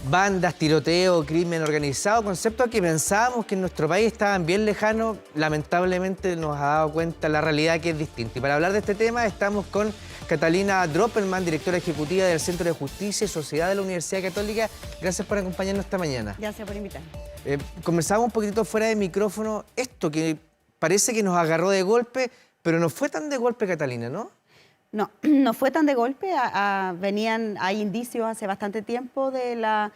Bandas, tiroteo, crimen organizado, conceptos que pensábamos que en nuestro país estaban bien lejanos, lamentablemente nos ha dado cuenta la realidad que es distinta. Y para hablar de este tema estamos con Catalina Droppelmann, directora ejecutiva del Centro de Justicia y Sociedad de la Universidad Católica. Gracias por acompañarnos esta mañana. Gracias por invitarme. Conversábamos un poquitito fuera de micrófono, esto que parece que nos agarró de golpe, pero no fue tan de golpe, Catalina, ¿no? No, no fue tan de golpe. Hay indicios hace bastante tiempo de la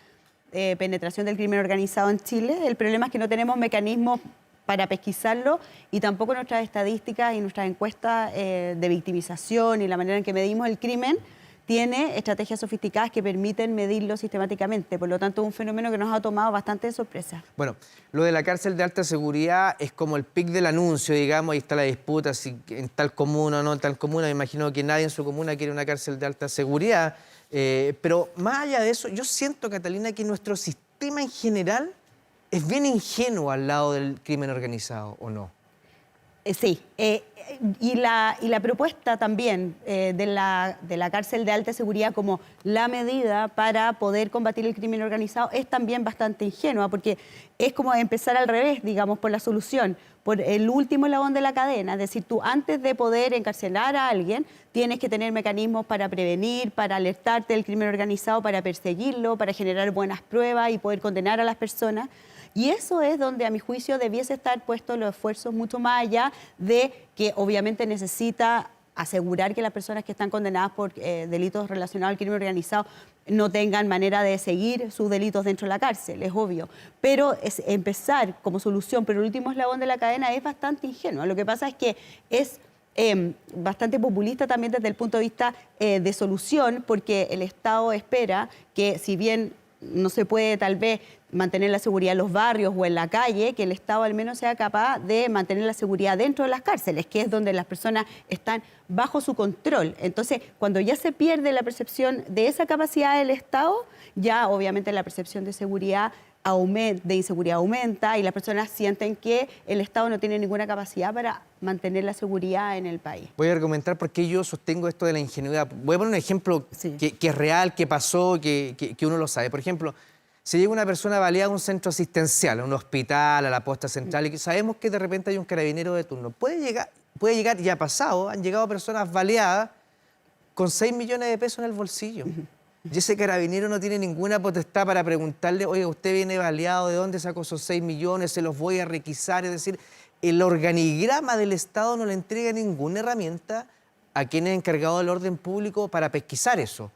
penetración del crimen organizado en Chile. El problema es que no tenemos mecanismos para pesquisarlo y tampoco nuestras estadísticas y nuestras encuestas de victimización y la manera en que medimos el crimen tiene estrategias sofisticadas que permiten medirlo sistemáticamente. Por lo tanto, es un fenómeno que nos ha tomado bastante de sorpresa. Bueno, lo de la cárcel de alta seguridad es como el pic del anuncio, digamos, ahí está la disputa si en tal comuna o no en tal comuna. Me imagino que nadie en su comuna quiere una cárcel de alta seguridad. Pero más allá de eso, yo siento, Catalina, que nuestro sistema en general es bien ingenuo al lado del crimen organizado, ¿o no? Sí, y la propuesta también de la cárcel de alta seguridad como la medida para poder combatir el crimen organizado es también bastante ingenua, porque es como empezar al revés, digamos, por la solución, por el último eslabón de la cadena. Es decir, tú antes de poder encarcelar a alguien tienes que tener mecanismos para prevenir, para alertarte del crimen organizado, para perseguirlo, para generar buenas pruebas y poder condenar a las personas. Y eso es donde, a mi juicio, debiese estar puestos los esfuerzos mucho más allá de que obviamente necesita asegurar que las personas que están condenadas por delitos relacionados al crimen organizado no tengan manera de seguir sus delitos dentro de la cárcel, es obvio. Pero empezar como solución, pero el último eslabón de la cadena es bastante ingenuo. Lo que pasa es que es bastante populista también desde el punto de vista de solución, porque el Estado espera que, si bien no se puede tal vez mantener la seguridad en los barrios o en la calle, que el Estado al menos sea capaz de mantener la seguridad dentro de las cárceles, que es donde las personas están bajo su control. Entonces, cuando ya se pierde la percepción de esa capacidad del Estado, ya obviamente la percepción de seguridad de inseguridad aumenta y las personas sienten que el Estado no tiene ninguna capacidad para mantener la seguridad en el país. Voy a argumentar por qué yo sostengo esto de la ingenuidad. Voy a poner un ejemplo que es real, que pasó, que uno lo sabe. Por ejemplo, se llega una persona baleada a un centro asistencial, a un hospital, a la posta central, y sabemos que de repente hay un carabinero de turno. Puede llegar, y ha pasado, han llegado personas baleadas con 6 millones de pesos en el bolsillo. Y ese carabinero no tiene ninguna potestad para preguntarle, oye, usted viene baleado, ¿de dónde sacó esos 6 millones? Se los voy a requisar. Es decir, el organigrama del Estado no le entrega ninguna herramienta a quien es encargado del orden público para pesquisar eso.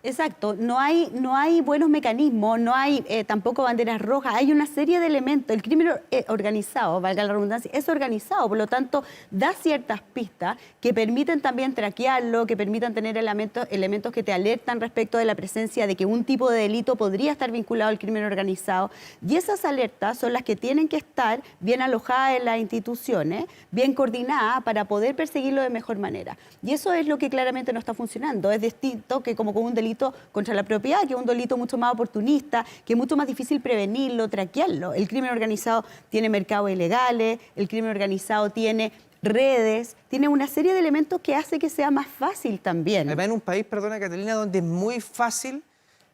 Exacto, no hay buenos mecanismos, no hay tampoco banderas rojas, hay una serie de elementos. El crimen organizado, valga la redundancia, es organizado, por lo tanto da ciertas pistas que permiten también traquearlo, que permitan tener elementos que te alertan respecto de la presencia de que un tipo de delito podría estar vinculado al crimen organizado. Y esas alertas son las que tienen que estar bien alojadas en las instituciones, bien coordinadas para poder perseguirlo de mejor manera. Y eso es lo que claramente no está funcionando. Es distinto que como con un delito contra la propiedad, que es un delito mucho más oportunista, que es mucho más difícil prevenirlo, traquearlo. El crimen organizado tiene mercados ilegales, el crimen organizado tiene redes, tiene una serie de elementos que hace que sea más fácil también. Además, en un país, perdona, Catalina, donde es muy fácil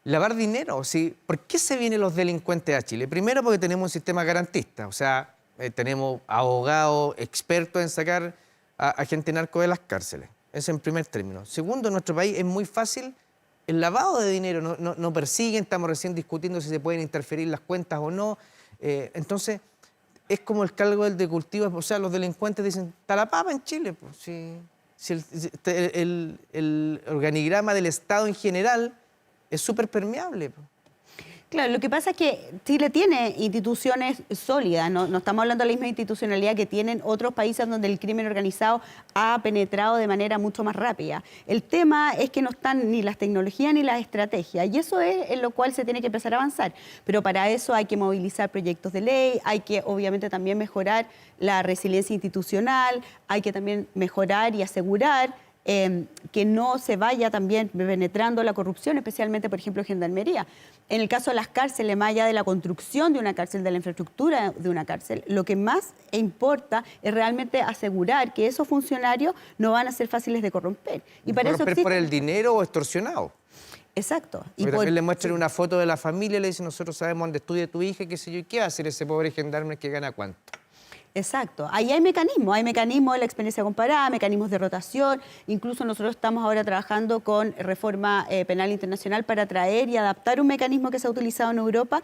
lavar dinero. ¿Sí? ¿Por qué se vienen los delincuentes a Chile? Primero, porque tenemos un sistema garantista, o sea, tenemos abogados expertos en sacar a gente narco de las cárceles. Eso en primer término. Segundo, en nuestro país es muy fácil el lavado de dinero, no persiguen, estamos recién discutiendo si se pueden interferir las cuentas o no. Entonces, es como el caldo de cultivo, o sea, los delincuentes dicen, está la papa en Chile. Pues, si el organigrama del Estado en general es súper permeable. Pues. Claro, lo que pasa es que Chile tiene instituciones sólidas, no estamos hablando de la misma institucionalidad que tienen otros países donde el crimen organizado ha penetrado de manera mucho más rápida. El tema es que no están ni las tecnologías ni las estrategias, y eso es en lo cual se tiene que empezar a avanzar. Pero para eso hay que movilizar proyectos de ley, hay que obviamente también mejorar la resiliencia institucional, hay que también mejorar y asegurar que no se vaya también penetrando la corrupción, especialmente, por ejemplo, en Gendarmería. En el caso de las cárceles, más allá de la construcción de una cárcel, de la infraestructura de una cárcel, lo que más importa es realmente asegurar que esos funcionarios no van a ser fáciles de corromper. Y para eso ¿Corromper por el dinero o extorsionado? Exacto. Porque también le muestran una foto de la familia y le dicen, nosotros sabemos dónde estudia tu hija, qué sé yo, ¿y qué va a hacer ese pobre gendarme que gana cuánto? Exacto. Ahí hay mecanismos de la experiencia comparada, mecanismos de rotación. Incluso nosotros estamos ahora trabajando con reforma penal internacional para traer y adaptar un mecanismo que se ha utilizado en Europa,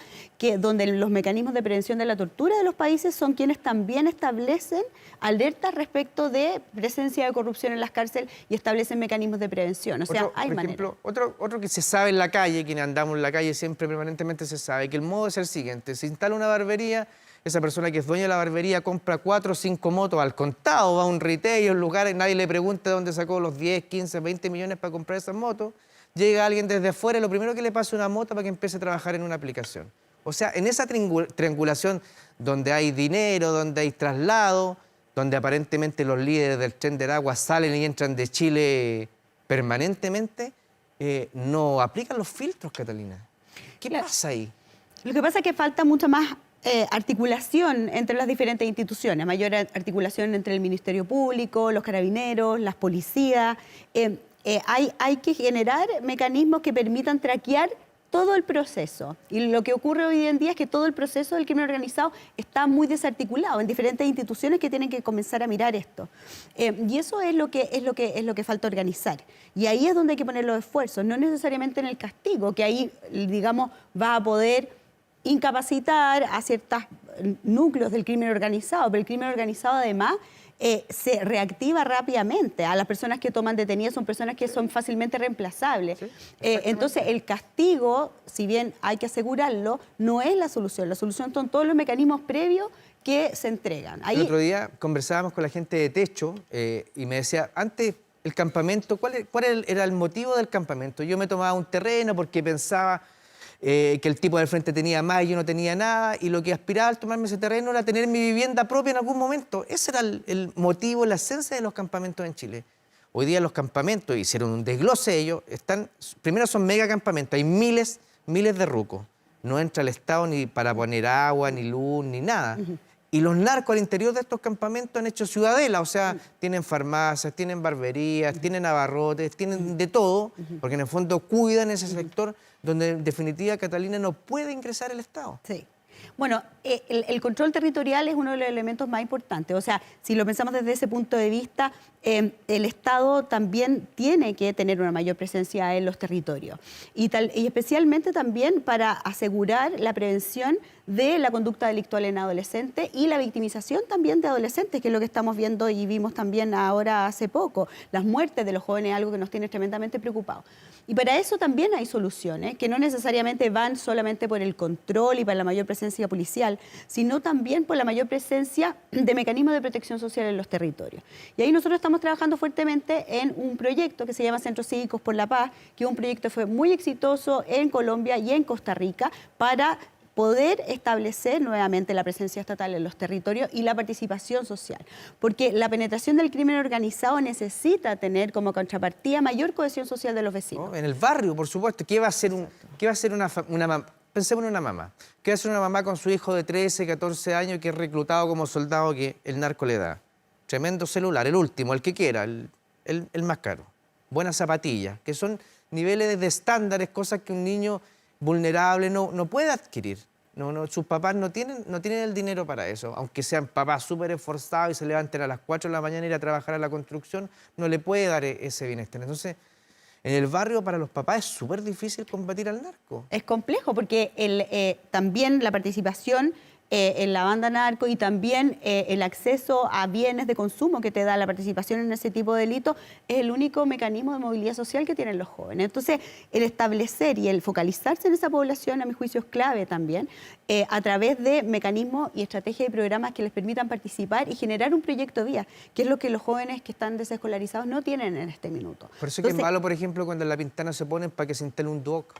donde los mecanismos de prevención de la tortura de los países son quienes también establecen alertas respecto de presencia de corrupción en las cárceles y establecen mecanismos de prevención. O sea, hay por ejemplo, otro que se sabe en la calle, quienes andamos en la calle siempre permanentemente se sabe, que el modo es el siguiente: se instala una barbería, esa persona que es dueña de la barbería compra 4 o 5 motos al contado, va a un retail, a un lugar, y nadie le pregunta de dónde sacó los 10, 15, 20 millones para comprar esas motos. Llega alguien desde afuera y lo primero que le pasa es una moto para que empiece a trabajar en una aplicación. O sea, en esa triangulación donde hay dinero, donde hay traslado, donde aparentemente los líderes del Tren del Agua salen y entran de Chile permanentemente, no aplican los filtros, Catalina. ¿Qué pasa ahí? Lo que pasa es que falta mucha más articulación entre las diferentes instituciones, mayor articulación entre el Ministerio Público, los carabineros, las policías. Hay que generar mecanismos que permitan traquear todo el proceso. Y lo que ocurre hoy en día es que todo el proceso del crimen organizado está muy desarticulado en diferentes instituciones que tienen que comenzar a mirar esto. Y eso es lo que falta organizar. Y ahí es donde hay que poner los esfuerzos, no necesariamente en el castigo, que ahí, digamos, va a poder incapacitar a ciertos núcleos del crimen organizado, pero el crimen organizado además se reactiva rápidamente. A las personas que toman detenidas son personas que son fácilmente reemplazables. Sí, entonces el castigo, si bien hay que asegurarlo, no es la solución. La solución son todos los mecanismos previos que se entregan. Ahí... El otro día conversábamos con la gente de Techo y me decía, antes el campamento, ¿cuál era el motivo del campamento? Yo me tomaba un terreno porque pensaba que el tipo del frente tenía más y yo no tenía nada, y lo que aspiraba al tomarme ese terreno era tener mi vivienda propia en algún momento. Ese era el motivo, la esencia de los campamentos en Chile. Hoy día los campamentos, hicieron un desglose de ellos, primero son megacampamentos, hay miles de rucos. No entra el Estado ni para poner agua, ni luz, ni nada. Y los narcos al interior de estos campamentos han hecho ciudadela, o sea, tienen farmacias, tienen barberías, tienen abarrotes, tienen de todo, porque en el fondo cuidan ese sector donde en definitiva, Catalina, no puede ingresar el Estado. Sí. Bueno, el control territorial es uno de los elementos más importantes. O sea, si lo pensamos desde ese punto de vista, el Estado también tiene que tener una mayor presencia en los territorios. Y especialmente también para asegurar la prevención de la conducta delictual en adolescentes y la victimización también de adolescentes, que es lo que estamos viendo y vimos también ahora hace poco. Las muertes de los jóvenes es algo que nos tiene tremendamente preocupados. Y para eso también hay soluciones que no necesariamente van solamente por el control y para la mayor presencia policial, sino también por la mayor presencia de mecanismos de protección social en los territorios. Y ahí nosotros estamos trabajando fuertemente en un proyecto que se llama Centros Cívicos por la Paz, que es un proyecto que fue muy exitoso en Colombia y en Costa Rica para poder establecer nuevamente la presencia estatal en los territorios y la participación social. Porque la penetración del crimen organizado necesita tener como contrapartida mayor cohesión social de los vecinos. ¿No? En el barrio, por supuesto. ¿Qué va a hacer una mamá? Pensemos en una mamá. ¿Qué va a hacer una mamá con su hijo de 13, 14 años que es reclutado como soldado que el narco le da? Tremendo celular, el último, el que quiera, el más caro. Buenas zapatillas, que son niveles de estándares, cosas que un niño vulnerable no puede adquirir. Sus papás no tienen el dinero para eso. Aunque sean papás súper esforzados y se levanten a las 4 de la mañana y ir a trabajar a la construcción, no le puede dar ese bienestar. Entonces, en el barrio para los papás es súper difícil combatir al narco. Es complejo porque también la participación en la banda narco y también el acceso a bienes de consumo que te da la participación en ese tipo de delitos es el único mecanismo de movilidad social que tienen los jóvenes. Entonces, el establecer y el focalizarse en esa población, a mi juicio, es clave también, a través de mecanismos y estrategias y programas que les permitan participar y generar un proyecto vía, que es lo que los jóvenes que están desescolarizados no tienen en este minuto. Por eso es que es malo, por ejemplo, cuando en La Pintana se ponen para que se instale un DUOC.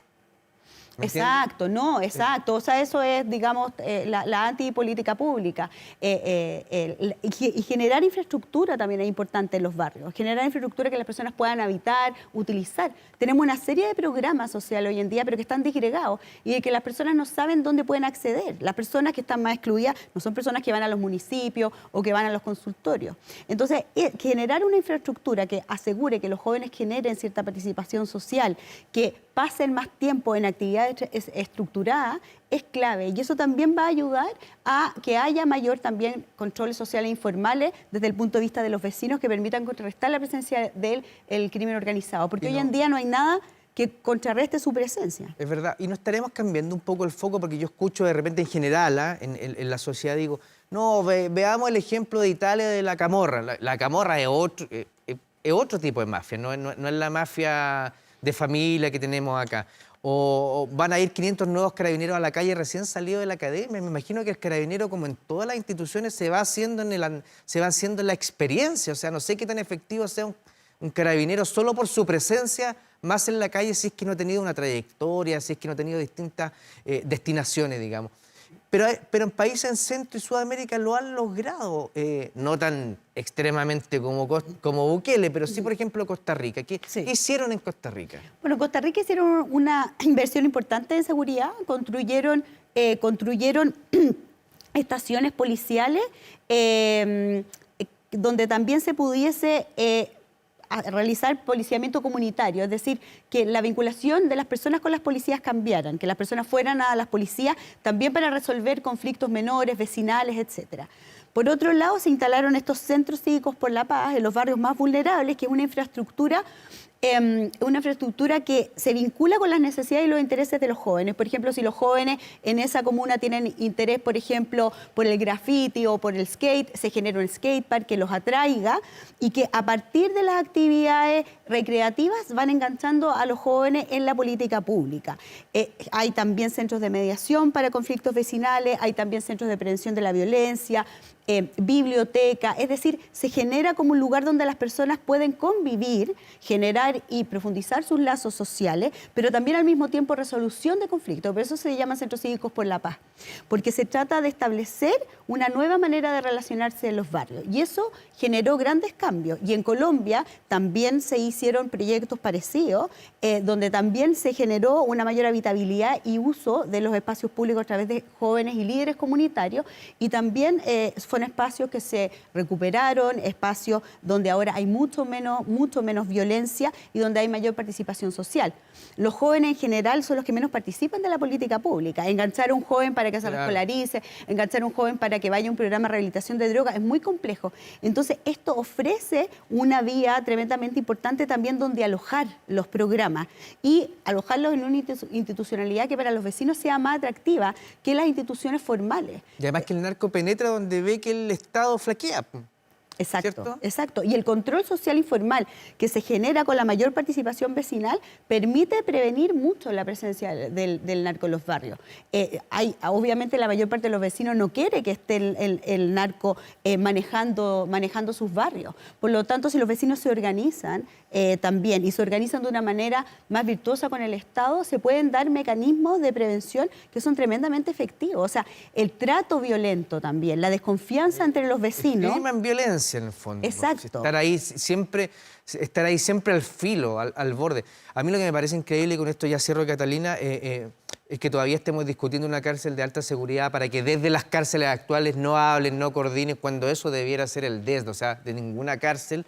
¿Me entiendes? Exacto, no, exacto. O sea, eso es, digamos, la antipolítica pública. Y generar infraestructura también es importante en los barrios. Generar infraestructura que las personas puedan habitar, utilizar. Tenemos una serie de programas sociales hoy en día, pero que están disgregados y de que las personas no saben dónde pueden acceder. Las personas que están más excluidas no son personas que van a los municipios o que van a los consultorios. Entonces, generar una infraestructura que asegure que los jóvenes generen cierta participación social, que pasen más tiempo en actividades estructuradas, es clave. Y eso también va a ayudar a que haya mayor también controles sociales informales desde el punto de vista de los vecinos que permitan contrarrestar la presencia del crimen organizado. Porque hoy en día no hay nada que contrarreste su presencia. Es verdad. Y no estaremos cambiando un poco el foco, porque yo escucho de repente en general, en la sociedad, digo, no, veamos el ejemplo de Italia de la camorra. La camorra es otro tipo de mafia, no es la mafia de familia que tenemos acá. O van a ir 500 nuevos carabineros a la calle recién salidos de la academia. Me imagino que el carabinero, como en todas las instituciones, se va haciendo en la experiencia. O sea, no sé qué tan efectivo sea un carabinero solo por su presencia más en la calle, si es que no ha tenido una trayectoria, si es que no ha tenido distintas destinaciones, digamos. Pero en países en Centro y Sudamérica lo han logrado, no tan extremadamente como Bukele, pero sí, por ejemplo, Costa Rica. ¿Qué hicieron en Costa Rica? Bueno, Costa Rica hicieron una inversión importante en seguridad, construyeron estaciones policiales donde también se pudiese realizar policiamiento comunitario, es decir, que la vinculación de las personas con las policías cambiaran, que las personas fueran a las policías también para resolver conflictos menores, vecinales, etcétera. Por otro lado, se instalaron estos centros cívicos por la paz en los barrios más vulnerables, que es una infraestructura que se vincula con las necesidades y los intereses de los jóvenes. Por ejemplo, si los jóvenes en esa comuna tienen interés, por ejemplo, por el graffiti o por el skate, se genera un skatepark que los atraiga y que a partir de las actividades recreativas van enganchando a los jóvenes en la política pública. Hay también centros de mediación para conflictos vecinales, hay también centros de prevención de la violencia, biblioteca, es decir, se genera como un lugar donde las personas pueden convivir, generar y profundizar sus lazos sociales, pero también al mismo tiempo resolución de conflictos. Por eso se llaman centros cívicos por la paz, porque se trata de establecer una nueva manera de relacionarse en los barrios y eso generó grandes cambios. Y en Colombia también se hicieron proyectos parecidos, donde también se generó una mayor habitabilidad y uso de los espacios públicos a través de jóvenes y líderes comunitarios y también son espacios que se recuperaron, espacios donde ahora hay mucho menos violencia y donde hay mayor participación social. Los jóvenes en general son los que menos participan de la política pública. Enganchar a un joven para que se escolarice, enganchar a un joven para que vaya a un programa de rehabilitación de drogas es muy complejo. Entonces, esto ofrece una vía tremendamente importante también donde alojar los programas y alojarlos en una institucionalidad que para los vecinos sea más atractiva que las instituciones formales. Y además que el narco penetra donde ve que el Estado flaquea. Exacto, ¿cierto? exacto. Y el control social informal que se genera con la mayor participación vecinal permite prevenir mucho la presencia del narco en los barrios. Obviamente la mayor parte de los vecinos no quiere que esté el narco manejando sus barrios. Por lo tanto, si los vecinos se organizan también y se organizan de una manera más virtuosa con el Estado, se pueden dar mecanismos de prevención que son tremendamente efectivos. O sea, el trato violento también, la desconfianza entre los vecinos. El clima en violencia, en el fondo. Exacto. Estar ahí siempre al filo, al borde. A mí lo que me parece increíble, con esto ya cierro, Catalina, es que todavía estemos discutiendo una cárcel de alta seguridad para que desde las cárceles actuales no hablen, no coordinen, cuando eso debiera ser el desdo. O sea, de ninguna cárcel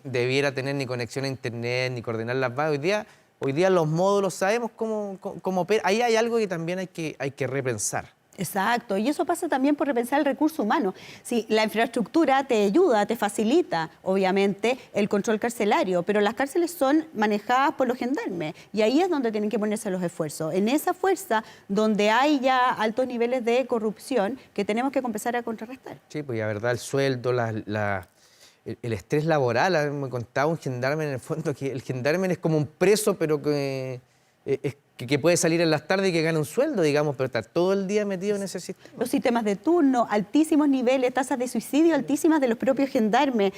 debiera tener ni conexión a internet, ni coordinar las bases. Hoy día los módulos sabemos cómo operan. Ahí hay algo que también hay que repensar. Exacto, y eso pasa también por repensar el recurso humano. Si la infraestructura te ayuda, te facilita, obviamente, el control carcelario, pero las cárceles son manejadas por los gendarmes y ahí es donde tienen que ponerse los esfuerzos. En esa fuerza donde hay ya altos niveles de corrupción que tenemos que empezar a contrarrestar. Sí, pues la verdad, el sueldo, el estrés laboral. Me contaba un gendarme en el fondo que el gendarme es como un preso, pero que que puede salir en las tardes y que gana un sueldo, digamos, pero está todo el día metido en ese sistema. Los sistemas de turno, altísimos niveles, tasas de suicidio altísimas de los propios gendarmes,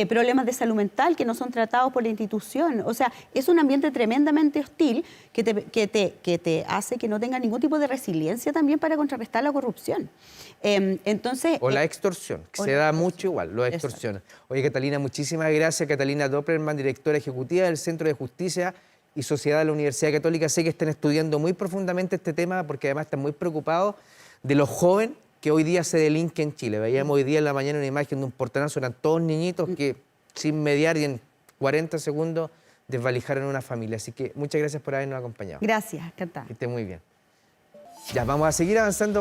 problemas de salud mental que no son tratados por la institución. O sea, es un ambiente tremendamente hostil que te hace que no tenga ningún tipo de resiliencia también para contrarrestar la corrupción. Entonces, O la extorsión, que se da mucho igual, la extorsión. Oye, Catalina, muchísimas gracias. Catalina Dopplerman, directora ejecutiva del Centro de Justicia y Sociedad de la Universidad Católica. Sé que están estudiando muy profundamente este tema porque además están muy preocupados de los jóvenes que hoy día se delinquen en Chile. Veíamos hoy día en la mañana una imagen de un portonazo, eran todos niñitos que sin mediar y en 40 segundos desvalijaron una familia. Así que muchas gracias por habernos acompañado. gracias, encantada. Que esté muy bien. Ya, vamos a seguir avanzando.